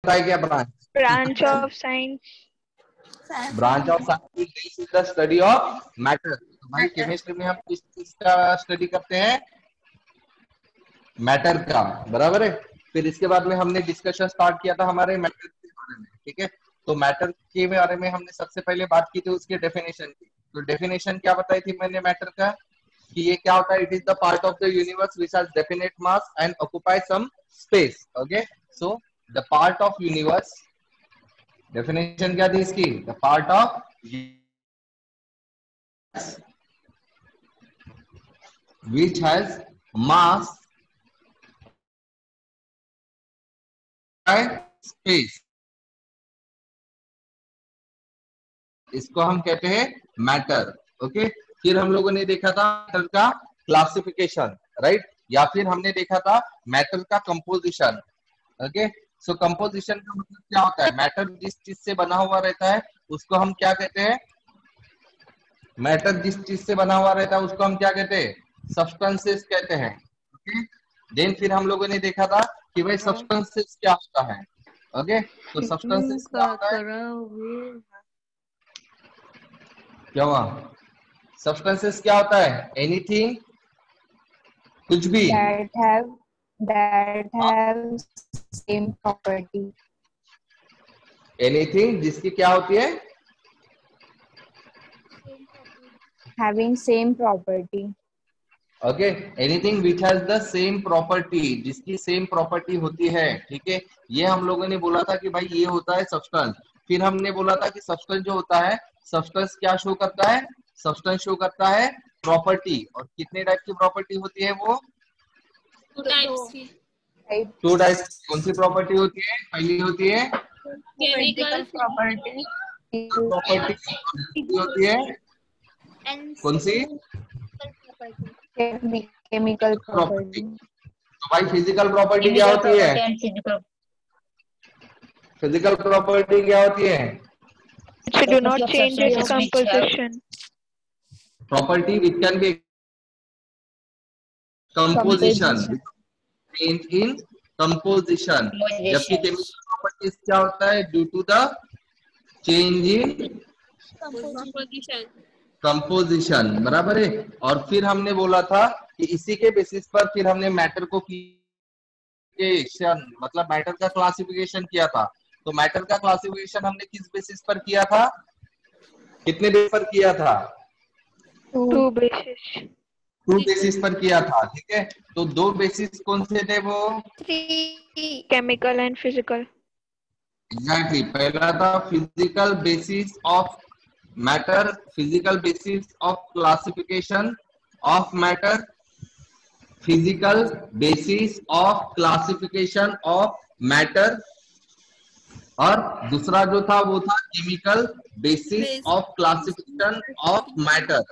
है क्या branch? Branch of science. Branch of science is the study of matter. तो भाई केमिस्ट्री में हम किस चीज का स्टडी करते हैं? मैटर का, बराबर है। फिर इसके बाद में हमने डिस्कशन स्टार्ट किया था हमारे मैटर के बारे में, ठीक है। तो मैटर के बारे में हमने सबसे पहले बात की थी उसके डेफिनेशन की। तो डेफिनेशन क्या बताई थी मैंने मैटर का, कि ये क्या होता है? It is the part of the universe which has definite mass and occupy some space. Okay, so the part of universe, definition क्या थी इसकी? The part of which has mass and space, इसको हम कहते हैं मैटर। ओके, फिर हम लोगों ने देखा था मैटर का क्लासिफिकेशन, राइट, या फिर हमने देखा था मैटर का कंपोजिशन। ओके, सो कंपोजिशन का मतलब क्या होता है? मैटर जिस चीज से बना हुआ रहता है उसको हम क्या कहते हैं? मैटर जिस चीज से बना हुआ रहता है उसको हम क्या कहते हैं? सब्सटेंसेस कहते हैं। ओके, देन फिर हम लोगों ने देखा था कि भाई सब्सटेंसेस क्या होता है। ओके, तो सब्सटेंसेस क्या होता है? क्या हुआ? सब्सटेंसेस क्या होता है? एनीथिंग, कुछ भी। that have same property. Anything जिसकी क्या होती है? Having same property. Okay, anything which has the same property, जिसकी सेम प्रॉपर्टी होती है, ठीक है। ये हम लोगों ने बोला था कि भाई ये होता है सब्सटेंस। फिर हमने बोला था कि सब्सटेंस जो होता है, सब्सटेंस क्या शो करता है? सब्सटेंस शो करता है प्रॉपर्टी। और कितने टाइप की प्रॉपर्टी होती है वो? Two type. कौन सी प्रॉपर्टी होती है? पहली होती है केमिकल प्रॉपर्टी, प्रॉपर्टी होती है कौन सी? Chemical property. property. तो भाई फिजिकल प्रॉपर्टी क्या होती है? फिजिकल प्रॉपर्टी क्या होती है? Which do not change its composition. Property which can be composition, change in composition. जबकि केमिकल प्रॉपर्टीज क्या होता है? Due to the change in composition, बराबर है। और फिर हमने बोला था कि इसी के बेसिस पर फिर हमने मैटर को मतलब मैटर का क्लासिफिकेशन किया था। तो मैटर का क्लासिफिकेशन हमने किस बेसिस पर किया था? कितने बेसिस पर किया था? Two bases. टू बेसिस पर किया था, ठीक है। तो दो बेसिस कौन से थे वो? Chemical and physical. एग्जैक्टली, पहला था physical basis of matter, physical basis of classification of matter, physical basis of classification of matter. और दूसरा जो था वो था chemical basis of classification of matter.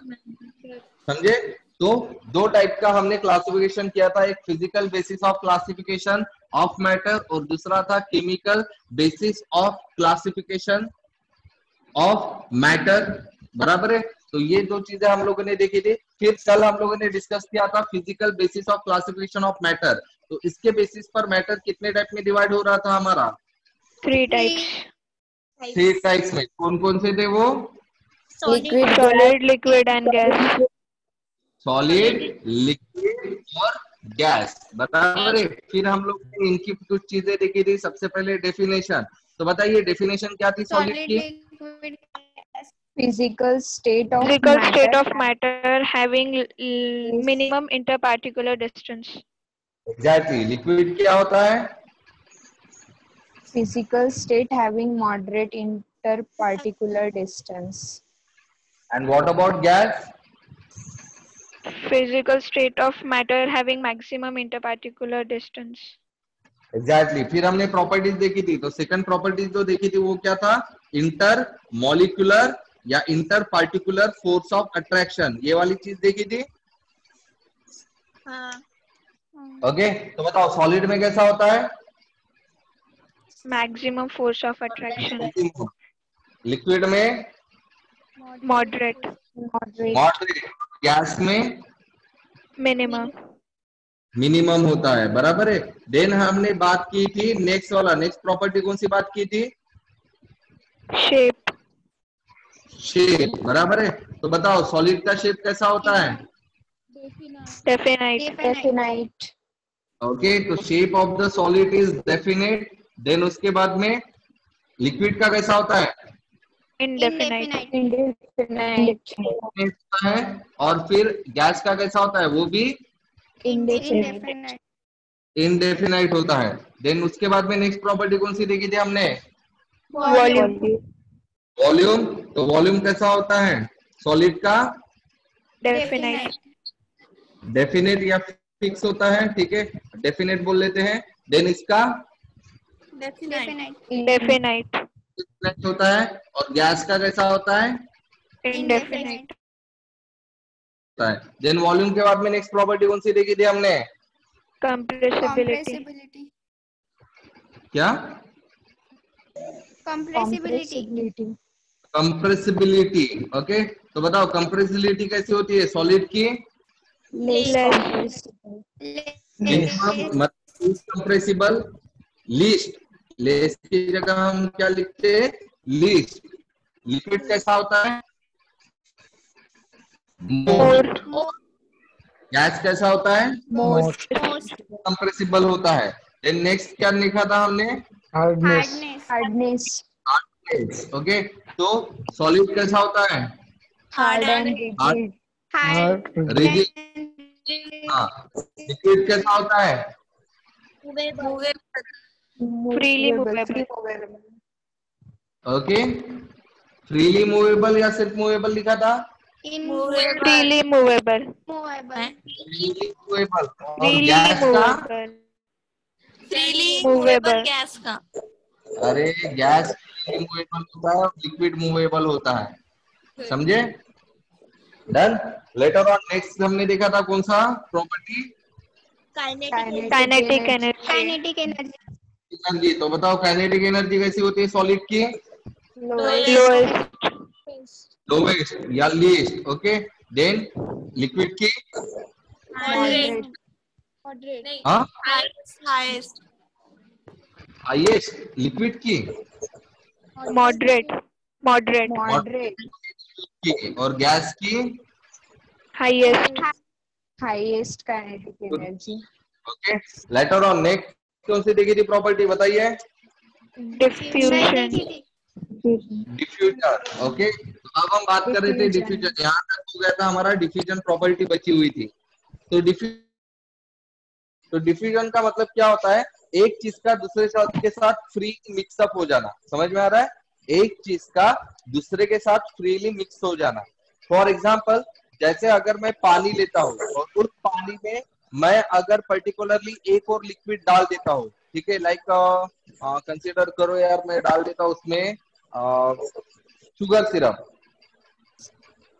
समझे? तो दो टाइप का हमने क्लासिफिकेशन किया था, एक physical basis of classification of matter और दूसरा था chemical basis of classification of matter, बराबर है। तो ये दो चीजें हम लोगों ने देखी थी। फिर कल हम लोगों ने डिस्कस किया था physical basis of classification of matter. तो इसके बेसिस पर मैटर कितने टाइप में डिवाइड हो रहा था हमारा? 3 types. 3 टाइप्स में। कौन कौन से थे वो? Solid, liquid and gas. Solid, liquid और गैस, बराबर है। फिर हम लोग ने इनकी कुछ चीजें देखी थी। सबसे पहले डेफिनेशन, तो बताइए डेफिनेशन क्या थी सॉलिड की? Physical state of Physical state matter. of matter having minimum interparticular distance. Exactly. Liquid क्या होता है? Physical state having moderate interparticular distance. And what about gas? Physical state of matter having maximum interparticular distance. Exactly. फिर हमने properties देखी थी। तो second properties जो देखी थी वो क्या था? इंटर मॉलिक्यूलर या inter particular force of attraction, ये वाली चीज देखी थी। ओके, तो बताओ सॉलिड में कैसा होता है? Maximum force of attraction. Liquid में Moderate. मॉडरेट, गैस में Minimum. मिनिमम होता है, बराबर है। देन हमने बात की थी नेक्स्ट वाला, नेक्स्ट प्रॉपर्टी कौन सी बात की थी? शेप। शेप, बराबर है। तो बताओ सॉलिड का शेप कैसा होता है? डेफिनाइट। Definite. ओके, तो shape of the solid is definite. Then उसके बाद में लिक्विड का कैसा होता है? इंडेफिनाइट। Indefinite. होता है। और फिर गैस का कैसा होता है? वो भी Indefinite. इनडेफिनाइट होता है। देन उसके बाद में नेक्स्ट प्रॉपर्टी कौन सी देखी थी हमने? वॉल्यूम। वॉल्यूम। तो वॉल्यूम कैसा होता है सॉलिड का? डेफिनाइट। डेफिनेट या फिक्स होता है, ठीक है, डेफिनेट बोल लेते हैं। देन इसका डेफिनाइट। डेफिनेट होता है। और गैस का कैसा होता है? इंडेफिनाइट। होता है। देन वॉल्यूम के बाद में नेक्स्ट प्रॉपर्टी कौन सी देखी थी हमने? कंप्रेसिबिलिटी। क्या? Compressibility. कंप्रेसिबिलिटी। ओके, तो बताओ कंप्रेसिबिलिटी कैसी होती है सॉलिड की? Less Less. compressible. मिनिमम मतलब कंप्रेसिबल, लीस्ट। लेस की जगह हम क्या लिखते हैं? लीस्ट। लिक्विड कैसा होता है? मोर। गैस कैसा होता है? Most. कंप्रेसिबल होता है। देन नेक्स्ट क्या लिखा था हमने? Hardness. ओके, तो सॉलिड कैसा होता है? Hard and rigid. रिजिड। हाँ। लिक्विड कैसा होता है? Freely Movable. movable. Okay, freely movable या सिर्फ मूवेबल लिखा था? Freely movable. Freely movable. और Freely गैस का? movable. गैस का अरे गैस मूवेबल होता है और लिक्विड मूवेबल होता है, समझे? डन। लेटर ऑन नेक्स्ट हमने देखा था कौन सा प्रॉपर्टी? Kinetic energy. एनर्जी। तो बताओ काइनेटिक एनर्जी कैसी होती है सॉलिड की? Lowest. लोवेस्ट या लीस्ट। ओके, देन लिक्विड की? Moderate. हाँ, हाईएस्ट हाईएस्ट। लिक्विड की? Moderate. Moderate. की। और गैस की? Highest. Highest kinetic energy. Okay, later on next कौन सी देखी थी प्रॉपर्टी बताइए? Diffusion. डिफ्यूजन। ओके, तो अब हम बात कर रहे थे डिफ्यूजन। यहाँ तक हो गया था हमारा, डिफ्यूजन प्रॉपर्टी बची हुई थी। तो डिफ्यूजन का मतलब क्या होता है? एक चीज का दूसरे के साथ फ्री मिक्सअप हो जाना। समझ में आ रहा है? एक चीज का दूसरे के साथ फ्रीली मिक्स हो जाना। फॉर एग्जाम्पल, जैसे अगर मैं पानी लेता हूँ और उस पानी में मैं अगर पर्टिकुलरली एक और लिक्विड डाल देता हूँ, ठीक है, लाइक कंसीडर करो यार, मैं डाल देता हूँ उसमें शुगर सिरप,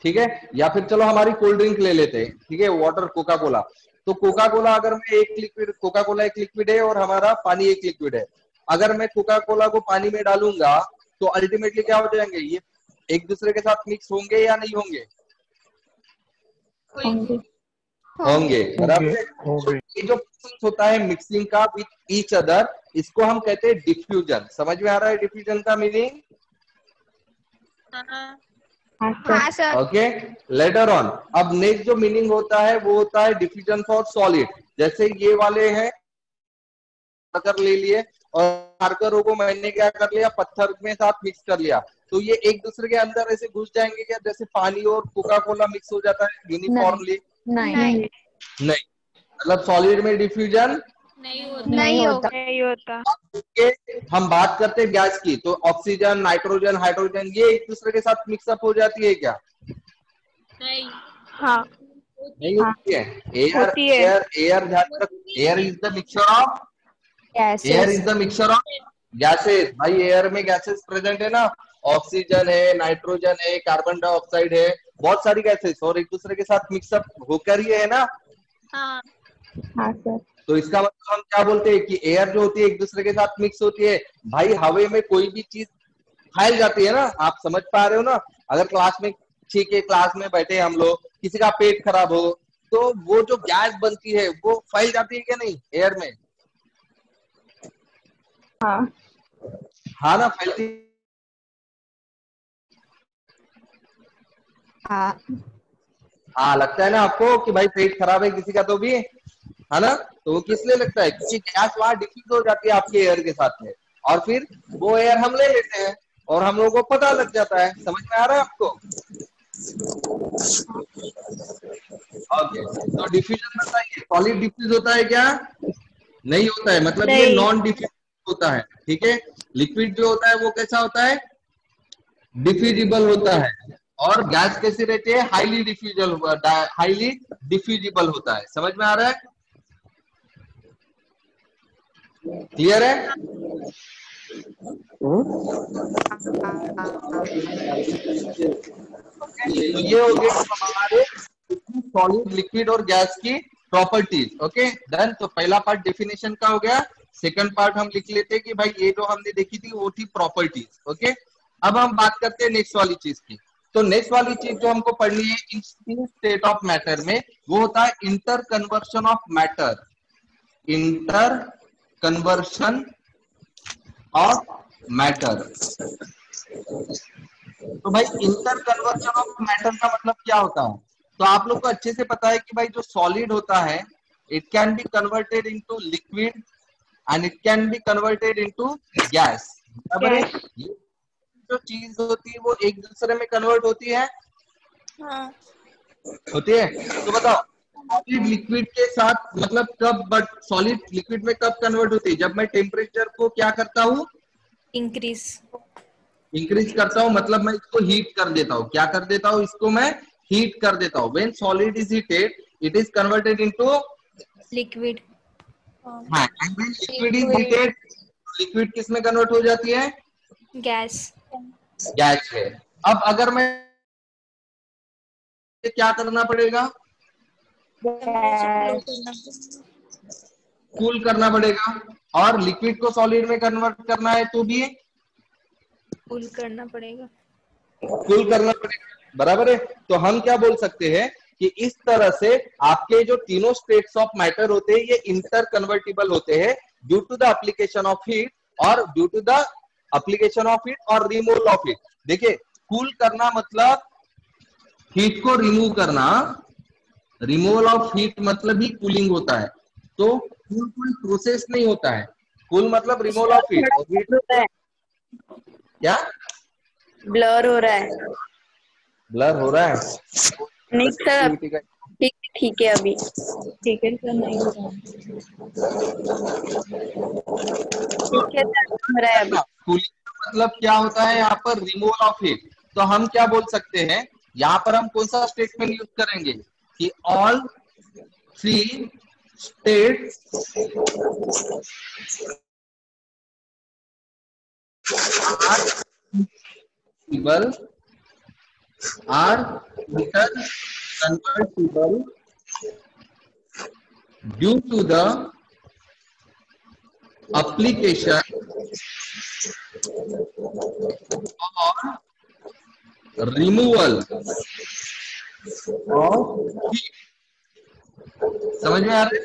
ठीक है, या फिर चलो हमारी कोल्ड ड्रिंक ले लेते हैं, ठीक है, वाटर, कोका कोला। तो कोका कोला अगर मैं एक लिक्विड, कोका कोला एक लिक्विड है और हमारा पानी एक लिक्विड है। अगर मैं कोका कोला को पानी में डालूंगा तो अल्टीमेटली क्या हो जाएंगे? ये एक दूसरे के साथ मिक्स होंगे या नहीं होंगे? होंगे, बराबर। ये जो प्रोसेस होता है मिक्सिंग का विथ ईच अदर, इसको हम कहते हैं डिफ्यूजन। समझ में आ रहा है डिफ्यूजन का मीनिंग? हाँ सर. Okay, later on. अब नेक्स्ट जो मीनिंग होता है वो होता है डिफ्यूजन फॉर सॉलिड। जैसे ये वाले हैं, मार्कर ले लिए और मार्करों को मैंने क्या कर लिया, पत्थर में साथ मिक्स कर लिया, तो ये एक दूसरे के अंदर ऐसे घुस जाएंगे क्या? जैसे पानी और कोका कोला मिक्स हो जाता है यूनिफॉर्मली? नहीं. मतलब सॉलिड में डिफ्यूजन नहीं होता. नहीं होता. हम बात करते हैं गैस की, तो ऑक्सीजन, नाइट्रोजन, हाइड्रोजन, ये एक दूसरे के साथ मिक्सअप हो जाती है क्या? हाँ. नहीं होती है। होती है. एयर ध्यान रख, air is the mixture of, air is the mixture of gases. भाई एयर में गैसेस प्रेजेंट है ना, ऑक्सीजन है, नाइट्रोजन है, कार्बन डाइऑक्साइड है, बहुत सारी गैसेस, और एक दूसरे के साथ मिक्सअप होकर ही है ना। हाँ सर. तो इसका मतलब हम क्या बोलते हैं कि एयर जो होती है एक दूसरे के साथ मिक्स होती है। भाई हवा में कोई भी चीज फैल जाती है ना, आप समझ पा रहे हो ना? अगर क्लास में, ठीक है, क्लास में बैठे हम लोग, किसी का पेट खराब हो, तो वो जो गैस बनती है वो फैल जाती है क्या नहीं एयर में? हाँ ना, फैलती। हाँ लगता है ना आपको कि भाई पेट खराब है किसी का तो भी, है ना? तो वो किस लिए लगता है? क्योंकि गैस वहां डिफ्यूज हो जाती है आपके एयर के साथ में, और फिर वो एयर हम ले लेते हैं और हम लोगों को पता लग जाता है। समझ में आ रहा है आपको? ओके, तो डिफ्यूजन बताइए, सॉलिड डिफ्यूज होता है क्या? नहीं होता है, मतलब ये नॉन डिफ्यूज होता है। ठीक है, लिक्विड जो होता है वो कैसा होता है? डिफ्यूजिबल होता है। और गैस कैसी रहती है? हाईली डिफ्यूजिबल होता है। समझ में आ रहा है? क्लियर है? तो ये हो गए हमारे सॉलिड, लिक्विड और गैस की प्रॉपर्टीज। Okay done. तो पहला पार्ट डेफिनेशन का हो गया। सेकंड पार्ट हम लिख लेते हैं कि भाई ये जो हमने देखी थी वो थी प्रॉपर्टीज। ओके, अब हम बात करते हैं नेक्स्ट वाली चीज की। तो नेक्स्ट वाली चीज जो हमको पढ़नी है इन स्टेट ऑफ मैटर में, वो होता है inter conversion of matter. Inter conversion of matter. तो भाई इंटर कन्वर्शन ऑफ मैटर का मतलब क्या होता है? तो आप लोग को अच्छे से पता है कि भाई जो सॉलिड होता है it can be converted into liquid and it can be converted into gas. बराबर है? ये जो चीज होती है वो एक दूसरे में कन्वर्ट होती है। होती है। तो बताओ सॉलिड लिक्विड के साथ मतलब कब, बट सॉलिड लिक्विड में कब कन्वर्ट होती है? जब मैं टेम्परेचर को क्या करता हूँ? इंक्रीज करता हूँ, मतलब मैं इसको हीट कर देता हूँ। क्या कर देता हूँ? इसको मैं हीट कर देता हूँ। When solid is heated it is converted into liquid. हाँ, and when liquid is heated, liquid किस में कन्वर्ट हो जाती है? गैस। गैस है। अब अगर मैं क्या करना पड़ेगा? कूल करना पड़ेगा। और लिक्विड को सॉलिड में कन्वर्ट करना है तो भी कूल करना पड़ेगा। कूल करना पड़ेगा। बराबर है? तो हम क्या बोल सकते हैं कि इस तरह से आपके जो तीनों स्टेट्स ऑफ मैटर होते हैं ये इंटर कन्वर्टिबल होते हैं due to the application of heat और due to the application of heat और रिमूवल ऑफ हीट। देखिए, कूल करना मतलब हीट को रिमूव करना, रिमूवल ऑफ हीट मतलब ही कूलिंग होता है। तो कूल कोई प्रोसेस नहीं होता है। कूल मतलब रिमूवल ऑफ हीट और हीट क्या ब्लर हो रहा है। ब्लर हो रहा है? नहीं सर, ठीक है अभी ठीक है सर, नहीं हो रहा ठीक है सर, हो रहा है अभी। कूलिंग का मतलब क्या होता है यहाँ पर? Removal of heat. तो हम क्या बोल सकते हैं यहाँ पर? हम कौन सा स्टेटमेंट यूज करेंगे कि all three states are interconvertible due to the application or removal of heat। समझ में आ रहा है?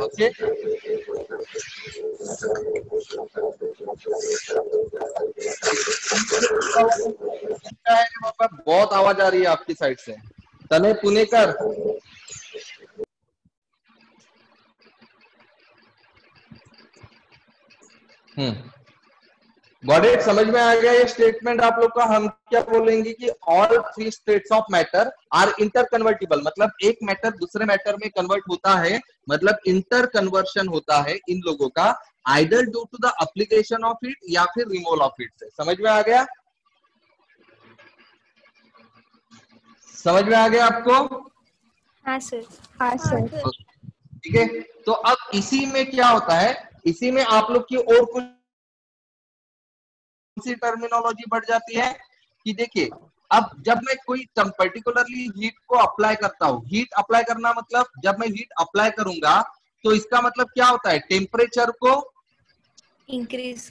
ओके, बहुत आवाज आ रही है आपकी साइड से। तने पुणेकर, गॉट इट? समझ में आ गया ये स्टेटमेंट आप लोग का? हम क्या बोलेंगे कि all three states of matter are interconvertible, मतलब एक मैटर दूसरे मैटर में कन्वर्ट होता है, मतलब इंटर कन्वर्शन होता है इन लोगों का, either due to the application of heat या फिर रिमूवल ऑफ हीट से। समझ में आ गया? समझ में आ गया आपको? हाँ सर। हाँ सर। ठीक है, तो अब इसी में क्या होता है, इसी में आप लोग की और कुछ टर्मिनोलॉजी बढ़ जाती है कि देखिए, अब जब मैं कोई पर्टिकुलरली हीट को अप्लाई करता हूं, हीट अप्लाई करना मतलब जब मैं हीट अप्लाई करूंगा तो इसका मतलब क्या होता है? टेम्परेचर को इंक्रीज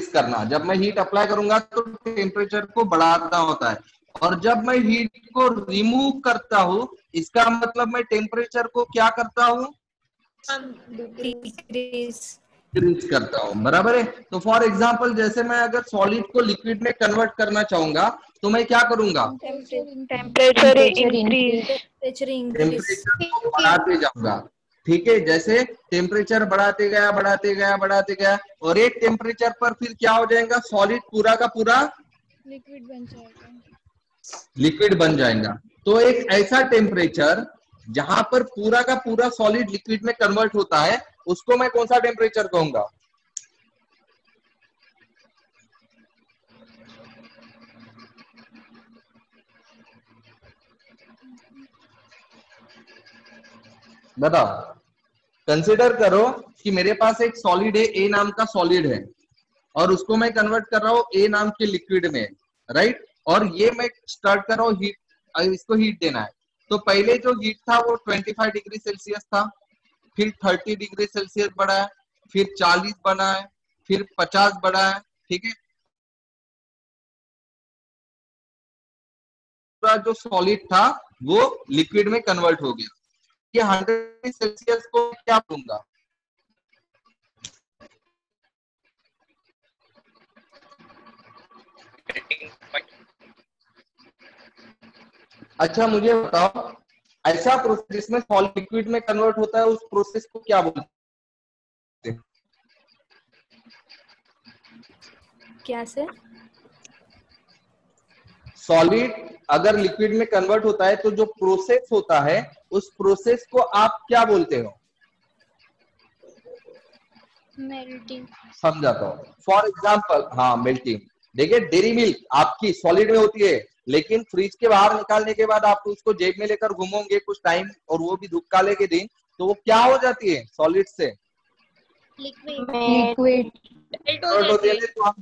करना। जब मैं हीट अप्लाई करूंगा तो टेम्परेचर को बढ़ाना होता है। और जब मैं हीट को रिमूव करता हूँ, इसका मतलब मैं टेम्परेचर को क्या करता हूँ, डिक्रीज करता हूँ, बराबर है। तो फॉर एग्जाम्पल जैसे मैं अगर सॉलिड को लिक्विड में कन्वर्ट करना चाहूंगा तो मैं क्या करूंगा, टेम्परेचर इंक्रीज, टेम्परेचर को बढ़ाते जाऊंगा। ठीक है, जैसे टेम्परेचर बढ़ाते गया बढ़ाते गया बढ़ाते गया और एक टेम्परेचर पर फिर क्या हो जाएगा, सॉलिड पूरा का पूरा लिक्विड बन जाएगा। तो एक ऐसा टेम्परेचर जहां पर पूरा का पूरा सॉलिड लिक्विड में कन्वर्ट होता है, उसको मैं कौन सा टेम्परेचर कहूंगा, बताओ। कंसिडर करो कि मेरे पास एक सॉलिड है, ए नाम का सॉलिड है, और उसको मैं कन्वर्ट कर रहा हूं ए नाम के लिक्विड में, राइट। और ये मैं स्टार्ट कर रहा हूँ हीट, इसको हीट देना है। तो पहले जो हीट था वो 25 डिग्री सेल्सियस था, फिर 30 डिग्री सेल्सियस बढ़ा है, फिर 40 बना है, फिर 50 बढ़ा है। ठीक है, पूरा जो सॉलिड था वो लिक्विड में कन्वर्ट हो गया। ये 100 डिग्री सेल्सियस को क्या बोलूंगा, अच्छा मुझे बताओ, ऐसा प्रोसेस जिसमें सॉलिड लिक्विड में कन्वर्ट होता है, उस प्रोसेस को क्या बोलते हैं, क्या सर? सॉलिड अगर लिक्विड में कन्वर्ट होता है तो जो प्रोसेस होता है उस प्रोसेस को आप क्या बोलते हो, मेल्टिंग। समझाता हूँ। फॉर एग्जाम्पल, हाँ मेल्टिंग। देखिए डेयरी मिल्क आपकी सॉलिड में होती है, लेकिन फ्रिज के बाहर निकालने के बाद आप उसको जेब में लेकर घूमोगे कुछ टाइम, और वो भी धूप काले के दिन, तो वो क्या हो जाती है, सॉलिड से लिक्विड होती है, तो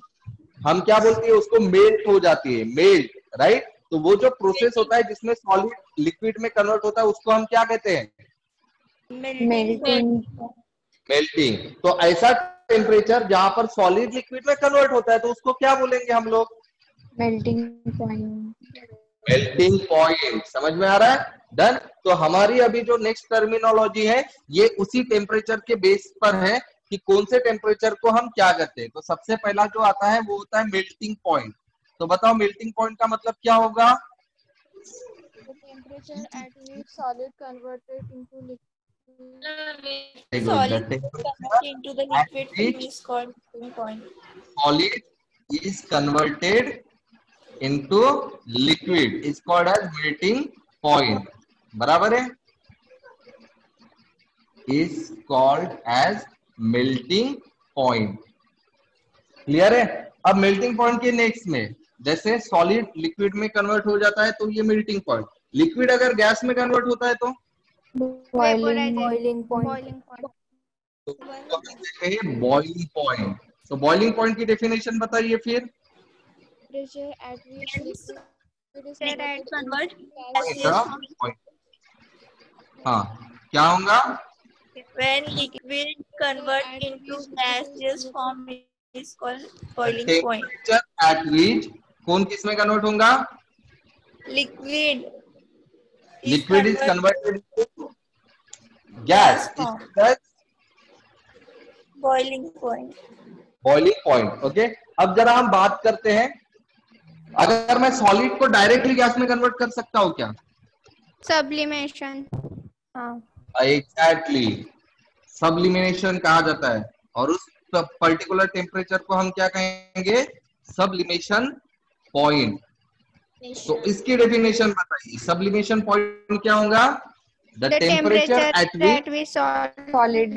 हम क्या बोलते हैं उसको, मेल्ट हो जाती है, मेल्ट, राइट। तो वो जो प्रोसेस होता है जिसमें सॉलिड लिक्विड में कन्वर्ट होता है उसको हम क्या कहते हैं, मेल्टिंग। मेल्टिंग। तो ऐसा टेम्परेचर जहां पर सॉलिड लिक्विड में कन्वर्ट होता है तो उसको क्या बोलेंगे हम लोग, मेल्टिंग पॉइंट। Melting point. समझ में आ रहा है, डन। तो हमारी अभी जो नेक्स्ट टर्मिनोलॉजी है ये उसी टेम्परेचर के बेस पर है कि कौन से टेम्परेचर को हम क्या कहते हैं। तो सबसे पहला जो आता है वो होता है मेल्टिंग पॉइंट। तो बताओ मेल्टिंग पॉइंट का मतलब क्या होगा, temperature at which solid converted into liquid Solid converted into the liquid form is called melting point. solid is converted into liquid is called as melting point, बराबर है, is called as melting point। Clear है। अब melting point के next में, जैसे solid liquid में convert हो जाता है तो ये मेल्टिंग पॉइंट, लिक्विड अगर गैस में कन्वर्ट होता है तो बॉइलिंग पॉइंट। Boiling point. तो बॉइलिंग पॉइंट की डेफिनेशन बताइए फिर, temperature at which liquid is Convert converted point। हाँ क्या होगा, when liquid convert into gaseous form is called boiling point. Temperature at which कौन किस में कन्वर्ट होगा, Liquid liquid is converted to gas, boiling point. Boiling point. Okay, अब जरा हम बात करते हैं, अगर मैं सॉलिड को डायरेक्टली गैस में कन्वर्ट कर सकता हूँ क्या, सब्लिमेशन। हाँ, एग्जैक्टली, सब्लिमिनेशन कहा जाता है। और उस पर्टिकुलर टेम्परेचर को हम क्या कहेंगे, सब्लिमेशन पॉइंट। तो इसकी डेफिनेशन बताइए, सब्लिमेशन पॉइंट क्या होगा, the temperature at which solid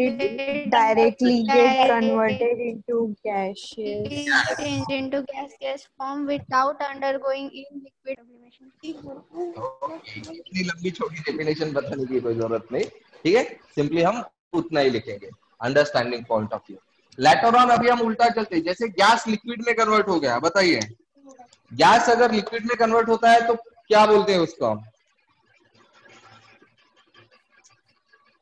directly get converted into gaseous changed into gaseous form without undergoing in liquid sublimation। इतनी लंबी छोटी डेफिनेशन बताने की कोई जरूरत नहीं, ठीक है, सिंपली हम उतना ही लिखेंगे, understanding point of view. Later on अभी हम उल्टा चलते हैं, जैसे गैस लिक्विड में कन्वर्ट हो गया, बताइए गैस अगर लिक्विड में कन्वर्ट होता है तो क्या बोलते हैं उसको,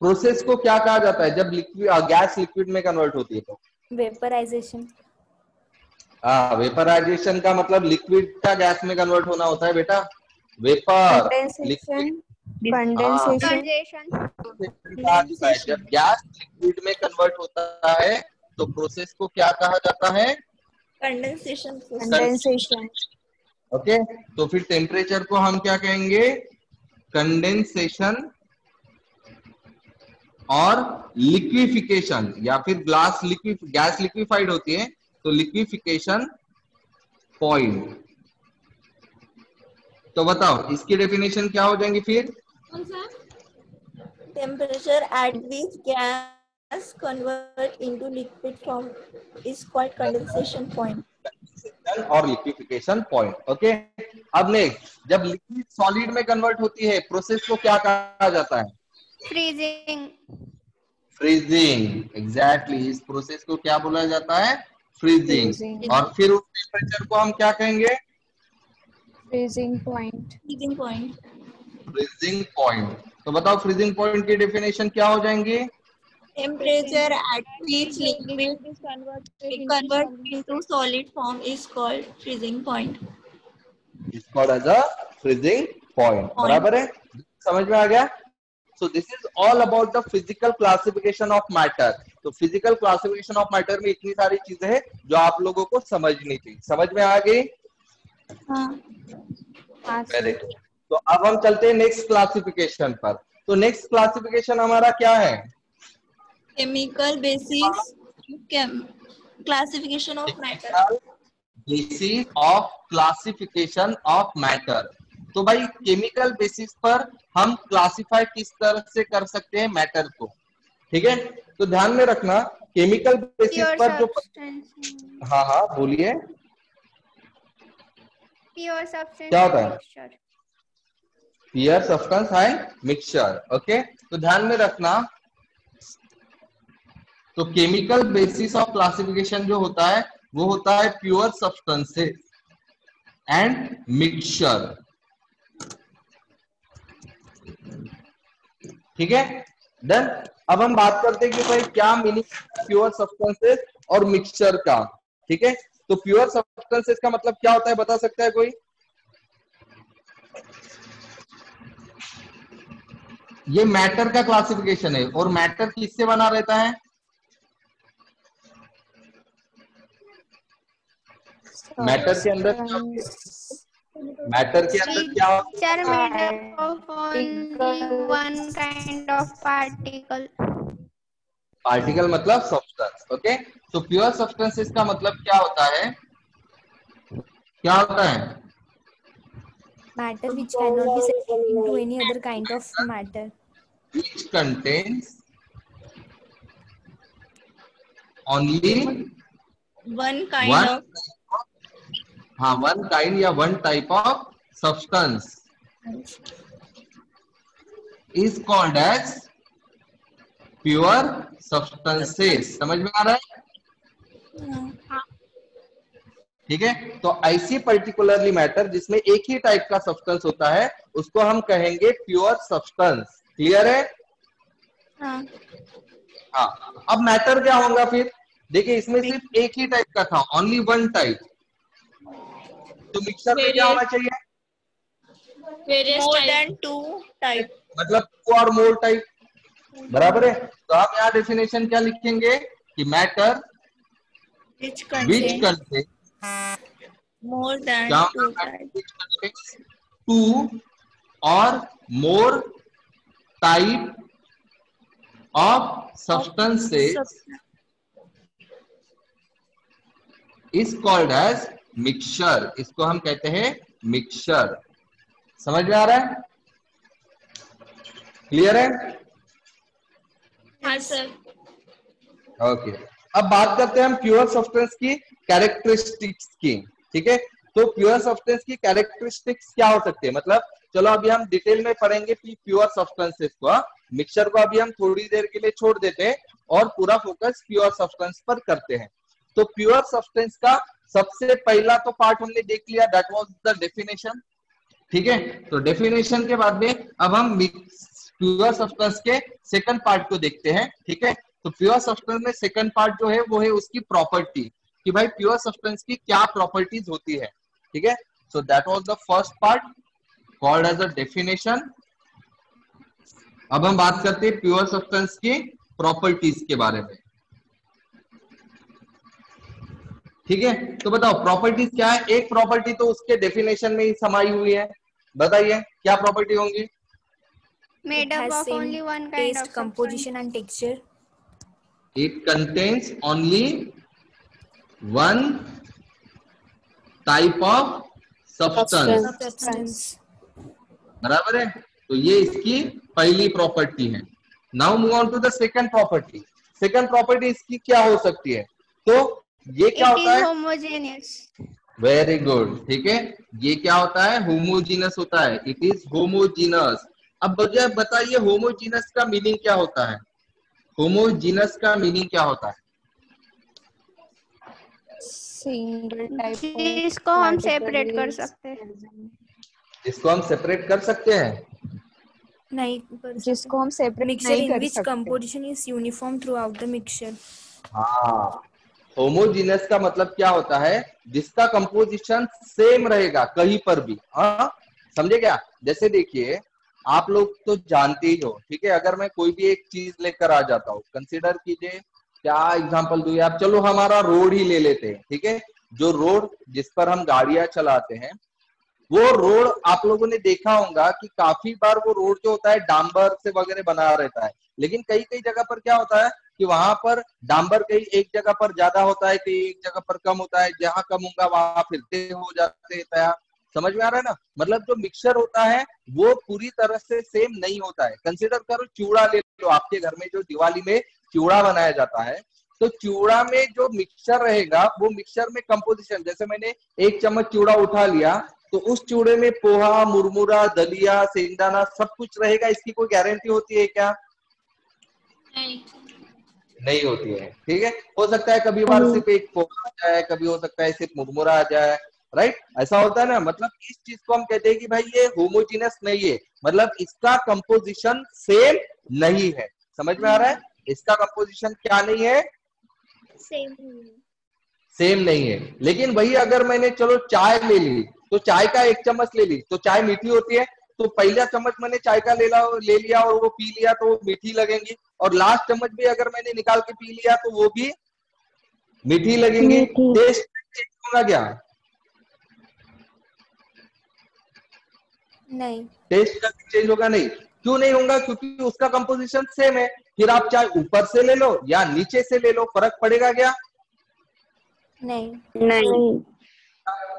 प्रोसेस को क्या कहा जाता है जब लिक्विड गैस लिक्विड में कन्वर्ट होती है तो, vaporization. हाँ, वेपराइजेशन का मतलब लिक्विड का गैस में कन्वर्ट होना होता है बेटा, वेपर लिक्विड। कंडेंसेशन जब गैस लिक्विड में कन्वर्ट होता है तो प्रोसेस को क्या कहा जाता है? कंडेंसेशन ओके, तो फिर टेम्परेचर को हम क्या कहेंगे? कंडेंसेशन और लिक्विफिकेशन, या फिर गैस लिक्विफाइड होती है तो लिक्विफिकेशन पॉइंट। तो बताओ इसकी डेफिनेशन क्या हो जाएंगी फिर? Temperature at which gas convert into liquid form is called condensation point और लिक्विफिकेशन पॉइंट। ओके, अब नेक्स्ट, जब लिक्विड सॉलिड में कन्वर्ट होती है प्रोसेस को क्या कहा जाता है? Freezing freezing. एग्जैक्टली, इस प्रोसेस को क्या बोला जाता है? फ्रीजिंग। और फिर उस टेम्परेचर को हम क्या कहेंगे? Freezing point freezing point. तो बताओ फ्रीजिंग पॉइंट की डेफिनेशन क्या हो जाएंगी? Temperature at which liquid convert into solid form is called freezing point. Is called as a freezing point. बराबर है, समझ में आ गया? So this is all about the physical classification of matter. तो physical classification of matter में इतनी सारी चीजें हैं जो आप लोगों को समझनी थी। समझ में आ गई? Very good. तो अब हम चलते हैं नेक्स्ट क्लासिफिकेशन पर। तो नेक्स्ट क्लासिफिकेशन हमारा क्या है? Chemical basis classification of matter. Basis of classification of matter. तो भाई केमिकल बेसिस पर हम क्लासिफाई किस तरह से कर सकते हैं मैटर को, ठीक है? तो ध्यान में रखना केमिकल बेसिस पर जो, हाँ बोलिए, प्योर सब्सटेंस क्या होता है? Mixture. Pure substance and mixture. Okay, तो ध्यान में रखना, तो केमिकल बेसिस ऑफ क्लासिफिकेशन जो होता है वो होता है प्योर सब्सटेंसेस एंड मिक्सचर। ठीक है, डन। अब हम बात करते हैं कि भाई क्या मीनिंग प्योर सब्सटेंसेस और मिक्सचर का। ठीक है, तो प्योर सब्सटेंसेस का मतलब क्या होता है, बता सकता है कोई? ये मैटर का क्लासिफिकेशन है, और मैटर किससे बना रहता है? मैटर के अंदर क्या पार्टिकल मतलब सब्सटेंस। ओके, तो प्योर सब्सटेंसेस का मतलब क्या होता है? क्या होता है? Matter which cannot be separated into any other kind of matter. Which contains only one kind of one kind या one type of substance is called as pure substances। समझ में आ रहा है? ठीक है, तो ऐसी पर्टिकुलरली मैटर जिसमें एक ही टाइप का सब्सटेंस होता है उसको हम कहेंगे प्योर सब्सटेंस। क्लियर है? हाँ, अब मैटर क्या होगा फिर? देखिए, इसमें सिर्फ एक ही टाइप का था, ओनली वन टाइप। तो मिक्सचर में क्या होना चाहिए? more than two type, मतलब टू और मोर टाइप। बराबर है, तो आप यहाँ डेफिनेशन क्या लिखेंगे कि matter which which contains more than two type, two or more type of substances is called as mixture। इसको हम कहते हैं मिक्सचर। समझ में आ रहा है? क्लियर है? हाँ सर। ओके, अब बात करते हैं हम प्योर सब्सटेंस की कैरेक्टरिस्टिक्स की। ठीक है, तो प्योर सब्सटेंस की कैरेक्टरिस्टिक्स क्या हो सकती है? मतलब चलो अभी हम डिटेल में पढ़ेंगे प्योर सब्सटेंसेस को। मिक्सचर को अभी हम थोड़ी देर के लिए छोड़ देते हैं और पूरा फोकस प्योर सब्सटेंस पर करते हैं। तो प्योर सब्सटेंस का सबसे पहला तो पार्ट हमने देख लिया, दैट वाज द डेफिनेशन। ठीक है, तो डेफिनेशन के बाद में अब हम प्योर सब्सटेंस के सेकंड पार्ट को देखते हैं। ठीक है, तो प्योर सब्सटेंस में सेकंड पार्ट जो है वो है उसकी प्रॉपर्टी। कि भाई प्योर सब्सटेंस की क्या प्रॉपर्टीज होती है, ठीक है। So that was the first part called as a definition. अब हम बात करते हैं प्योर सब्सटेंस की प्रॉपर्टीज के बारे में, ठीक है। तो बताओ प्रॉपर्टीज क्या है। एक प्रॉपर्टी तो उसके डेफिनेशन में ही समाई हुई है, बताइए क्या प्रॉपर्टी होंगी। Made It up has of same only one kind taste, of composition, and texture. It contains only one type of substance, Substance. बराबर है। तो ये इसकी पहली प्रॉपर्टी है। Now move on to the second property. Second property इसकी क्या हो सकती है, तो ये क्या It होता is है। homogeneous. वेरी गुड, ठीक है। ये क्या होता है, होमोजीनस होता है। It is homogeneous. अब मुझे बताइए होमोजीनस का मीनिंग क्या होता है। होमोजीनस का मीनिंग क्या होता है। सिंगल टाइप ऑफ जिसको हम सेपरेट कर सकते हैं, इसको हम सेपरेट कर सकते हैं, नहीं कर जिसको हम सेपरेट mixture नहीं in कर which सकते। composition is uniform throughout the mixture. हाँ। होमोजीनस का मतलब क्या होता है, जिसका कंपोजिशन सेम रहेगा कहीं पर भी। हाँ समझे क्या। जैसे देखिए आप लोग तो जानते ही हो, ठीक है। अगर मैं कोई भी एक चीज लेकर आ जाता हूँ, कंसीडर कीजिए, क्या एग्जांपल दूं यार, चलो हमारा रोड ही ले लेते हैं, ठीक है। जो रोड जिस पर हम गाड़ियां चलाते हैं, वो रोड आप लोगों ने देखा होगा कि काफी बार वो रोड जो होता है डांबर से वगैरह बना रहता है। लेकिन कई कई जगह पर क्या होता है कि वहां पर डांबर कहीं एक जगह पर ज्यादा होता है, कहीं एक जगह पर कम होता है। जहां कम होगा वहां फिर से हो जाते हैं। समझ में आ रहा है ना। मतलब जो मिक्सचर होता है वो पूरी तरह से सेम नहीं होता है। कंसिडर करो चूड़ा ले लो, आपके घर में जो दिवाली में चूड़ा बनाया जाता है, तो चूड़ा में जो मिक्सचर रहेगा वो मिक्सचर में कंपोजिशन, जैसे मैंने 1 चम्मच चूड़ा उठा लिया, तो उस चूड़े में पोहा, मुरमुरा, दलिया, सेंगदाना सब कुछ रहेगा। इसकी कोई गारंटी होती है क्या। नहीं होती है, ठीक है। हो सकता है कभी बार सिर्फ एक पोहा आ जाए, कभी हो सकता है सिर्फ मुरमुरा आ जाए, राइट। ऐसा होता है ना। मतलब इस चीज को हम कहते हैं कि भाई ये होमोजीनस नहीं है, मतलब इसका कंपोजिशन सेम नहीं है। समझ में आ रहा है। इसका कंपोजिशन क्या नहीं है, सेम नहीं है। लेकिन वही अगर मैंने चलो चाय ले ली, तो चाय का 1 चम्मच ले ली, तो चाय मीठी होती है। तो पहला चम्मच मैंने चाय का ले लिया और वो पी लिया तो वो मीठी लगेंगी, और लास्ट चम्मच भी अगर मैंने निकाल के पी लिया तो वो भी मीठी लगेंगी। टेस्ट चेंज होगा क्या। नहीं। टेस्ट का चेंज होगा नहीं। क्यों नहीं होगा, क्योंकि उसका कंपोजिशन सेम है। फिर आप चाहे ऊपर से ले लो या नीचे से ले लो, फर्क पड़ेगा क्या। नहीं।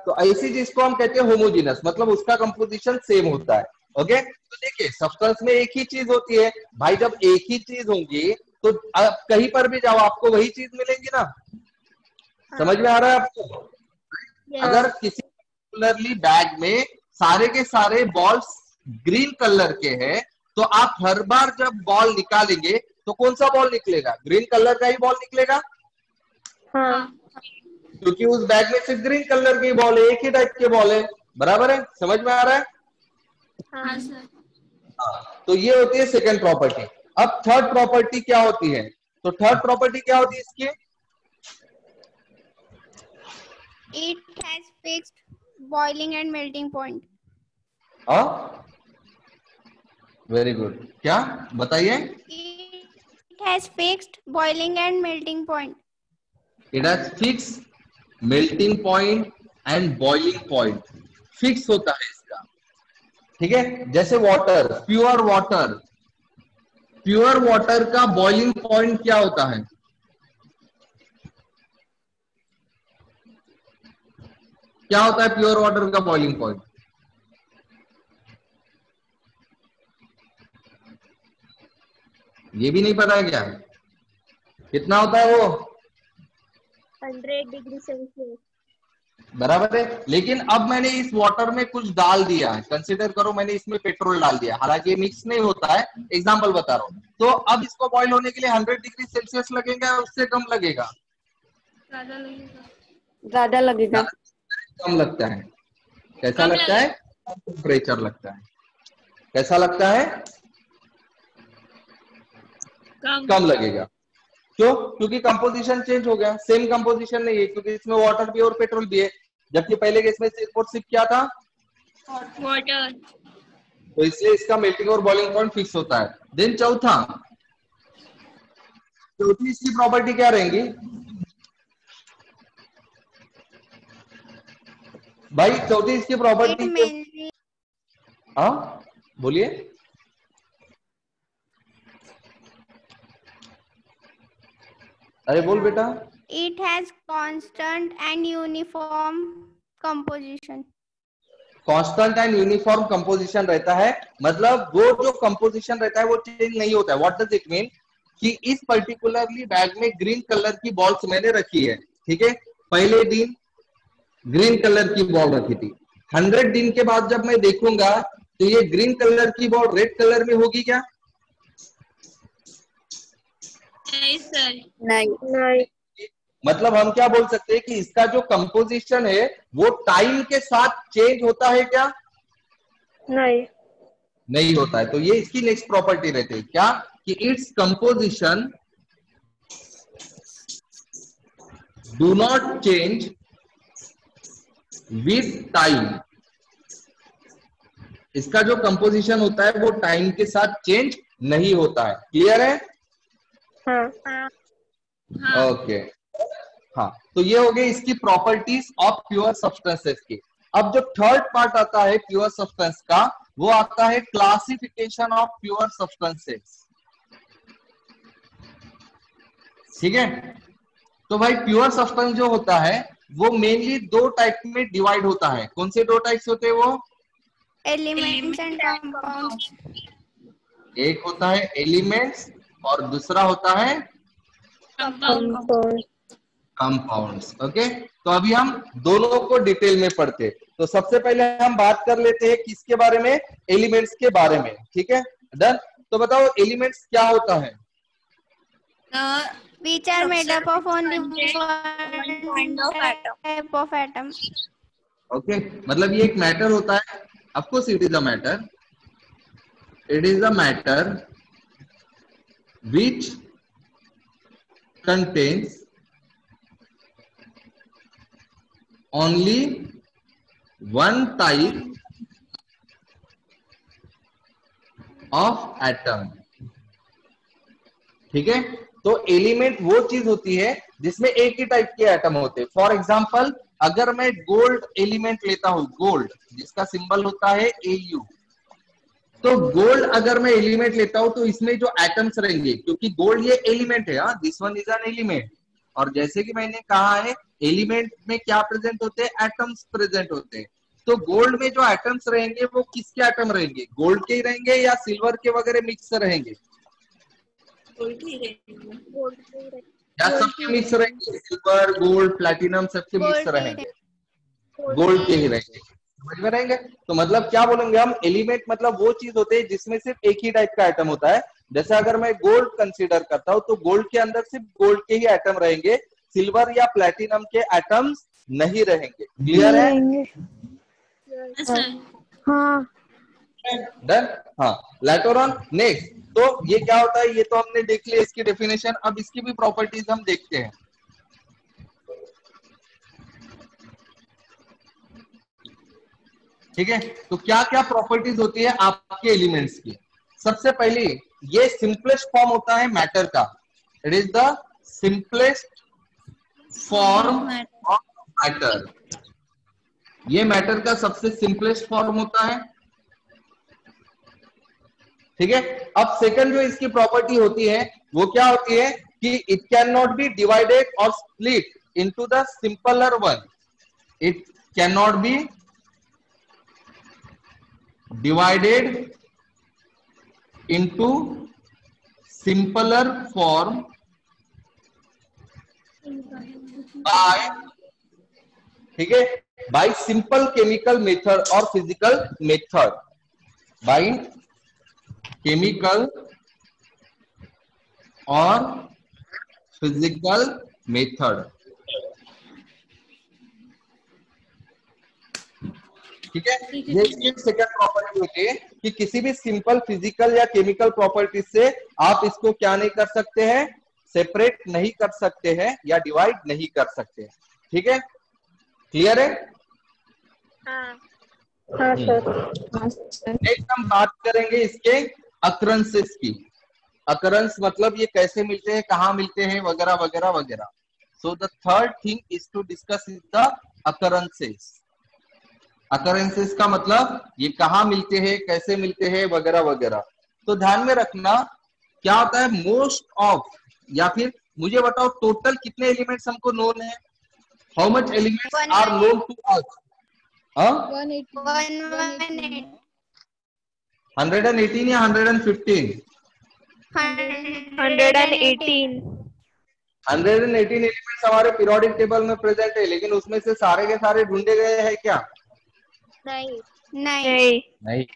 तो ऐसी चीज को हम कहते हैं होमोजीनस, मतलब उसका कंपोजिशन सेम होता है। ओके। तो देखिए सब्सटेंस में एक ही चीज होती है भाई। जब एक ही चीज होंगी तो आप कहीं पर भी जाओ आपको वही चीज मिलेंगी ना। समझ में आ रहा है आपको। अगर किसी पर्टिकुलरली बैग में सारे के सारे बॉल्स ग्रीन कलर के हैं, तो आप हर बार जब बॉल निकालेंगे तो कौन सा बॉल निकलेगा, ग्रीन कलर का ही बॉल निकलेगा। क्योंकि उस बैग में सिर्फ ग्रीन कलर की बॉल है, एक ही टाइप के बॉल है। बराबर है, समझ में आ रहा है। हाँ सर। तो ये होती है सेकंड प्रॉपर्टी। अब थर्ड प्रॉपर्टी क्या होती है, तो थर्ड प्रॉपर्टी क्या होती है इसकी। It has fixed boiling and melting point. Very good, क्या बताइए। It has fixed boiling and melting point. It has fix melting point and boiling point. Fix होता है इसका, ठीक है। जैसे वाटर, प्योर वाटर का बॉइलिंग पॉइंट क्या होता है। क्या होता है प्योर वाटर का बॉइलिंग पॉइंट। ये भी नहीं पता है क्या, कितना होता है वो। 100 डिग्री सेल्सियस। बराबर है। लेकिन अब मैंने इस वाटर में कुछ डाल दिया है, कंसिडर करो मैंने इसमें पेट्रोल डाल दिया, हालांकि ये मिक्स नहीं होता है, एग्जांपल बता रहा हूँ। तो अब इसको बॉईल होने के लिए 100 डिग्री सेल्सियस लगेगा, उससे कम लगेगा। ज्यादा लगेगा। कम लगता है। कैसा लगता है, टेम्परेचर लगता है। कैसा लगता है, कम लगेगा। क्यों? क्योंकि कंपोजिशन चेंज हो गया, सेम कंपोजिशन नहीं है, क्योंकि इसमें वाटर भी और पेट्रोल भी है, जबकि पहले के इसमें सिर्फ क्या था? वाटर। तो इसलिए इसका मेल्टिंग और बॉइलिंग पॉइंट फिक्स होता है। देन चौथी इसकी प्रॉपर्टी क्या रहेंगी भाई? चौथी इसकी प्रॉपर्टी हाँ बोलिए। अरे बोल बेटा। It has constant and uniform composition. Constant and uniform composition रहता है, मतलब वो जो कंपोजिशन रहता है वो चेंज नहीं होता है। What does it mean? कि इस पर्टिकुलरली बैग में ग्रीन कलर की बॉल्स मैंने रखी है, ठीक है, पहले दिन ग्रीन कलर की बॉल रखी थी, 100 दिन के बाद जब मैं देखूंगा तो ये ग्रीन कलर की बॉल रेड कलर में होगी क्या? नहीं सर। नहीं। मतलब हम क्या बोल सकते हैं कि इसका जो कंपोजिशन है वो टाइम के साथ चेंज होता है क्या? नहीं होता है। तो ये इसकी नेक्स्ट प्रॉपर्टी रहती है क्या? कि its composition do not change with time. इसका जो कंपोजिशन होता है वो टाइम के साथ चेंज नहीं होता है। क्लियर है? हाँ। ओके हाँ, तो ये हो गई इसकी प्रॉपर्टीज ऑफ प्योर सब्सटेंसेस की। अब जो थर्ड पार्ट आता है प्योर सब्सटेंस का, वो आता है क्लासिफिकेशन ऑफ प्योर सब्सटेंसेस। ठीक है, तो भाई प्योर सब्सटेंस जो होता है वो मेनली दो टाइप में डिवाइड होता है। कौन से दो टाइप्स होते हैं वो? Elements and compounds. एक होता है एलिमेंट्स और दूसरा होता है कंपाउंड्स। ओके, तो अभी हम दोनों को डिटेल में पढ़ते। तो सबसे पहले हम बात कर लेते हैं किसके बारे में? एलिमेंट्स के बारे में। ठीक है, डन। तो बताओ एलिमेंट्स क्या होता है? Which are made up of only one type of atom. Okay, मतलब ये एक मैटर होता है। Of course it is a matter, it is a matter which contains only one type of atom। ठीक है, तो एलिमेंट वो चीज होती है जिसमें एक ही टाइप के एटम होते हैं। फॉर एग्जांपल अगर मैं गोल्ड एलिमेंट लेता हूं, गोल्ड जिसका सिंबल होता है AU, तो गोल्ड अगर मैं एलिमेंट लेता हूं तो इसमें जो एटम्स रहेंगे, क्योंकि गोल्ड ये एलिमेंट है, this one is an element. और जैसे कि मैंने कहा है एलिमेंट में क्या प्रेजेंट होते हैं? एटम्स प्रेजेंट होते हैं। तो गोल्ड में जो एटम्स रहेंगे वो किसके एटम रहेंगे? गोल्ड के ही रहेंगे या सिल्वर के वगैरह मिक्स रहेंगे? या सबके मिक्स रहेंगे? सिल्वर, गोल्ड, प्लैटिनम सबके मिक्स रहेंगे? गोल्ड के ही रहेंगे। समझ में रहेंगे? तो मतलब क्या बोलेंगे हम? एलिमेंट मतलब वो चीज होते हैं जिसमें सिर्फ एक ही टाइप का एटम होता है। जैसे अगर मैं गोल्ड कंसीडर करता हूं तो गोल्ड के अंदर सिर्फ गोल्ड के ही एटम रहेंगे, सिल्वर या प्लैटिनम के एटम्स नहीं रहेंगे। क्लियर है? हाँ। डन। हाँ, लेटर ऑन नेक्स्ट। तो ये क्या होता है ये तो हमने देख लिया इसकी डेफिनेशन। अब इसकी भी प्रॉपर्टीज हम देखते हैं। ठीक है, तो क्या क्या प्रॉपर्टीज होती है आपके एलिमेंट्स की? सबसे पहले ये सिंपलेस्ट फॉर्म होता है मैटर का। It is the simplest form of matter. ये मैटर का सबसे सिंपलेस्ट फॉर्म होता है। ठीक है, अब सेकंड जो इसकी प्रॉपर्टी होती है वो क्या होती है? कि it can not be divided और split into the simpler one. It can not be divided into simpler form by, ठीक है, by simple chemical method or physical method, by chemical or physical method। ठीक है, ये इसकी second property होती है कि किसी भी सिंपल फिजिकल या केमिकल प्रॉपर्टी से आप इसको क्या नहीं कर सकते हैं? सेपरेट नहीं कर सकते हैं या डिवाइड नहीं कर सकते हैं। ठीक है, क्लियर है? हाँ सर। नेक्स्ट हम बात करेंगे इसके अकरेंसेस की। अकरेंस मतलब ये कैसे मिलते हैं, कहाँ मिलते हैं, वगैरह वगैरह वगैरह। So the third thing is to discuss is the occurrences. Occurrences का मतलब ये कहाँ मिलते हैं, कैसे मिलते हैं, वगैरह वगैरह। तो ध्यान में रखना क्या होता है मोस्ट ऑफ, या फिर मुझे बताओ टोटल कितने एलिमेंट्स हमको नोन है, how much elements are known to us? 118 या 115? 118. 118 एलिमेंट्स हमारे पीरियोडिक टेबल में प्रेजेंट है, लेकिन उसमें से सारे के सारे ढूंढे गए हैं क्या? नहीं।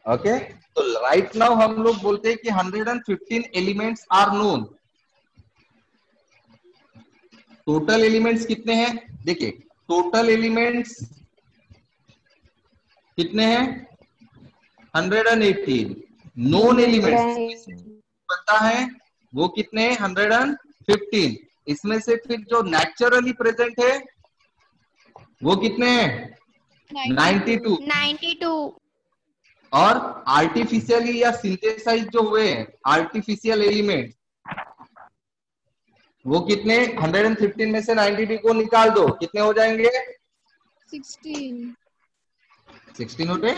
ओके, तो राइट नाउ हम लोग बोलते हैं कि 115 elements are known. Total elements कितने हैं? देखिए टोटल एलिमेंट्स कितने हैं? 118। नोन एलिमेंट्स पता है वो कितने हैं? 115। इसमें से फिर जो नेचुरली प्रेजेंट है वो कितने हैं? 92। और आर्टिफिशियली या सिंथेसाइज जो हुए हैं आर्टिफिशियल एलिमेंट वो कितने? 115 में से 92 को निकाल दो, कितने हो जाएंगे? 16 होते?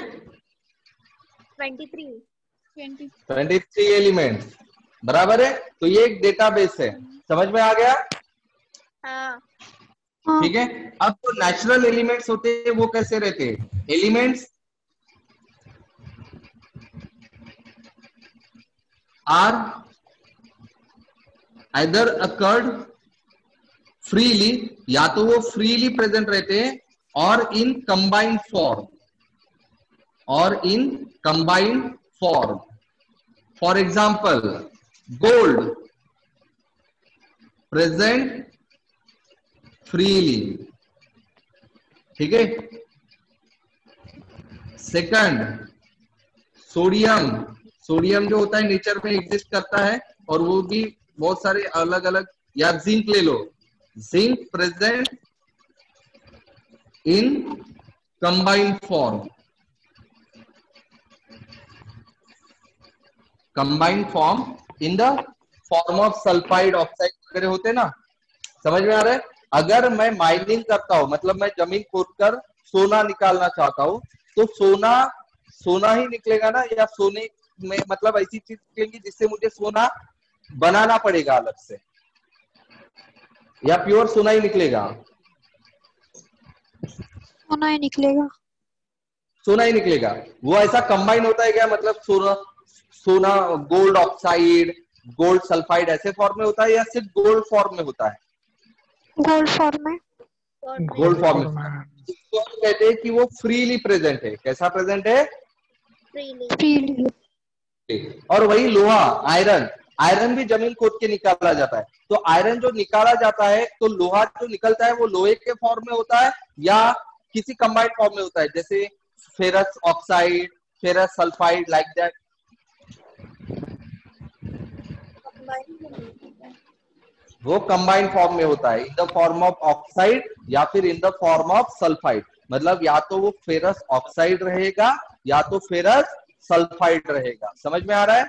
23 एलिमेंट्स, बराबर है। तो ये एक डेटाबेस है, समझ में आ गया? ठीक है। अब तो नेचुरल एलिमेंट्स होते हैं वो कैसे रहते हैं? Elements are either occurred freely, या तो वो फ्रीली प्रेजेंट रहते हैं, और in combined form, for example gold present freely. ठीक है। सेकंड सोडियम जो होता है नेचर में एग्जिस्ट करता है, और वो भी बहुत सारे अलग अलग, या जिंक ले लो, zinc present in combined form in the form of sulphide oxide वगैरह होते हैं ना, समझ में आ रहा है? अगर मैं माइनिंग करता हूं, मतलब मैं जमीन खोदकर सोना निकालना चाहता हूं, तो सोना ही निकलेगा ना, या सोने में मतलब ऐसी चीज निकलेगी जिससे मुझे सोना बनाना पड़ेगा अलग से, या प्योर सोना ही निकलेगा? सोना ही निकलेगा। वो ऐसा कंबाइन होता है क्या? मतलब सोना गोल्ड ऑक्साइड, गोल्ड सल्फाइड ऐसे फॉर्म में होता है, या सिर्फ गोल्ड फॉर्म में होता है? गोल्ड फॉर्म में। इसको हम कहते हैं कि वो फ्रीली प्रेजेंट है। कैसा प्रेजेंट है? फ्रीली। और वही लोहा, आयरन भी जमीन खोद के निकाला जाता है। तो आयरन जो निकाला जाता है, तो लोहा जो निकलता है वो लोहे के फॉर्म में होता है या किसी कंबाइंड फॉर्म में होता है, जैसे ferrous oxide, ferrous sulphide, like that? वो कंबाइंड फॉर्म में होता है, इन द फॉर्म ऑफ ऑक्साइड या फिर इन द फॉर्म ऑफ सल्फाइड। मतलब या तो वो फेरस ऑक्साइड रहेगा या तो फेरस सल्फाइड रहेगा। समझ में आ रहा है?